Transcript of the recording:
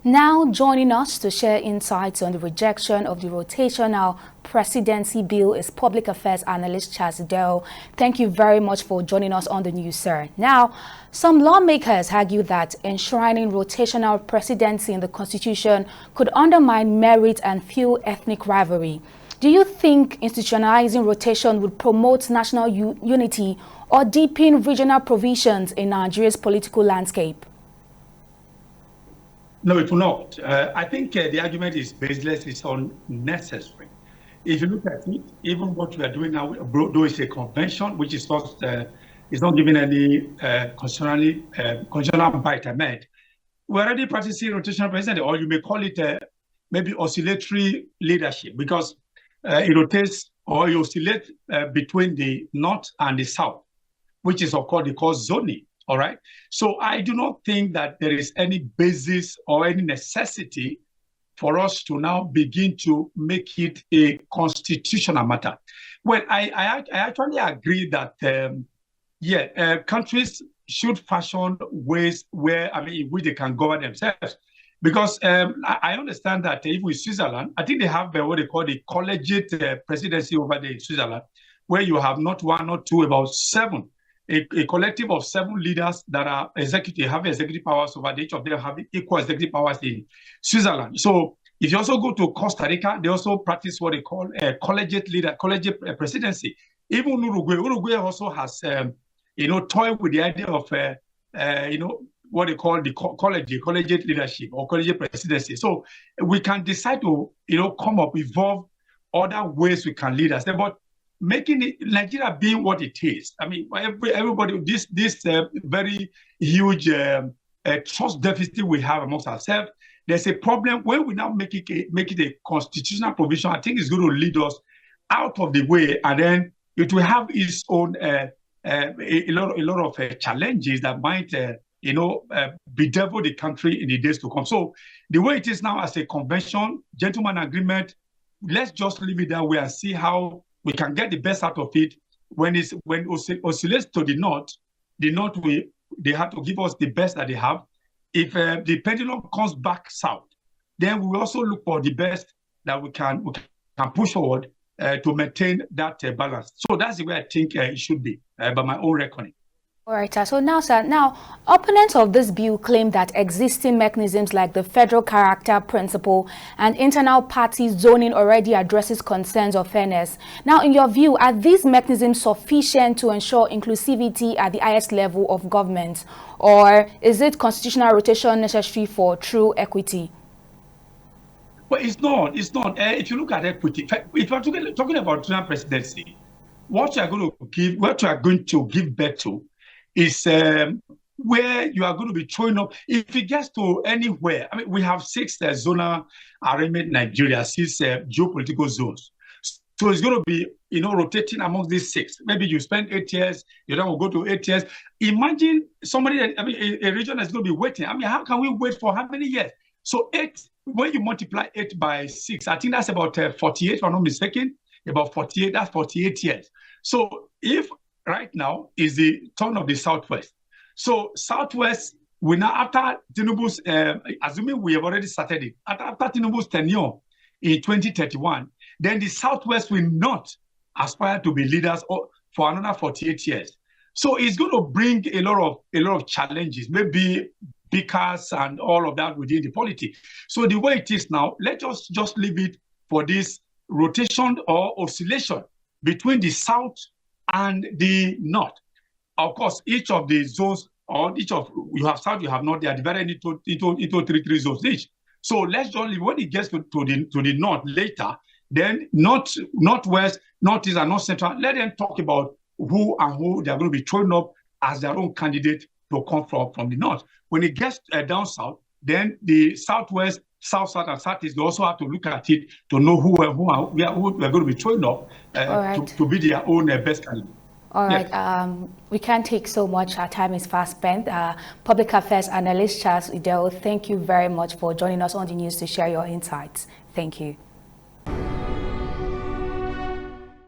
Now joining us to share insights on the rejection of the rotational presidency bill is public affairs analyst Charles Dell. Thank you very much for joining us on the news, sir. Now, some lawmakers argue that enshrining rotational presidency in the Constitution could undermine merit and fuel ethnic rivalry. Do you think institutionalizing rotation would promote national unity or deepen regional provisions in Nigeria's political landscape? No, it will not. I think the argument is baseless, it's unnecessary. If you look at it, even what we are doing now, though it's a convention, which is not giving any constitutional bite I made, we're already practicing rotational presidency, or you may call it maybe oscillatory leadership, because it rotates or you oscillate between the north and the south, which is of course called zoning. All right. So I do not think that there is any basis or any necessity for us to now begin to make it a constitutional matter. Well, I actually agree that, countries should fashion ways where, in which they can govern themselves. Because I understand that even with Switzerland, I think they have what they call the collegiate presidency over there in Switzerland, where you have not one or two, about seven. A collective of 7 leaders that are have executive powers over each of them having equal executive powers in Switzerland. So if you also go to Costa Rica, they also practice what they call a collegiate presidency. Even Uruguay also has, toyed with the idea of, what they call the collegiate leadership or collegiate presidency. So we can decide to, evolve other ways we can lead us. But making it Nigeria being what it is. Everybody, this very huge trust deficit we have amongst ourselves. There's a problem when we now make it a constitutional provision. I think it's going to lead us out of the way, and then it will have its own a lot of challenges that might bedevil the country in the days to come. So the way it is now as a convention, gentleman agreement, let's just leave it that way and see how we can get the best out of it. When it oscillates to the north, they have to give us the best that they have. If the pendulum comes back south, then we also look for the best that we can push forward to maintain that balance. So that's the way I think it should be, by my own reckoning. All right, so now, sir, opponents of this bill claim that existing mechanisms like the federal character principle and internal party zoning already addresses concerns of fairness. Now, in your view, are these mechanisms sufficient to ensure inclusivity at the highest level of government, or is it constitutional rotation necessary for true equity? Well, it's not. If you look at equity, if you're talking about rotational presidency, what you are going to give birth to is where you are going to be throwing up. If it gets to anywhere, we have 6 zonal arrangement in Nigeria, 6 geopolitical zones. So it's going to be, rotating among these 6. Maybe you spend 8 years, you then will go to 8 years. Imagine somebody, a region that's going to be waiting. How can we wait for how many years? So 8, when you multiply 8 by 6, I think that's about 48, if I'm not mistaken. About 48, that's 48 years. So if right now is the turn of the Southwest. So Southwest, we now, after Tinubu's, assuming we have already started it, after Tinubu's tenure in 2031, then the Southwest will not aspire to be leaders for another 48 years. So it's going to bring a lot of challenges, maybe because and all of that within the polity. So the way it is now, let us just leave it for this rotation or oscillation between the South and the north. Of course, each of the zones, or you have south, you have north, they are divided into three zones each. So let's just leave, when it gets to the north later, then northwest, northeast, and north central, let them talk about who they are going to be throwing up as their own candidate to come from the north. When it gets down south, then the southwest, south, and southeast, they also have to look at it to know who we are going to be throwing up to be their own best candidate. All right. We can't take so much. Our time is fast spent. Public affairs analyst Charles Idel, thank you very much for joining us on the news to share your insights. Thank you.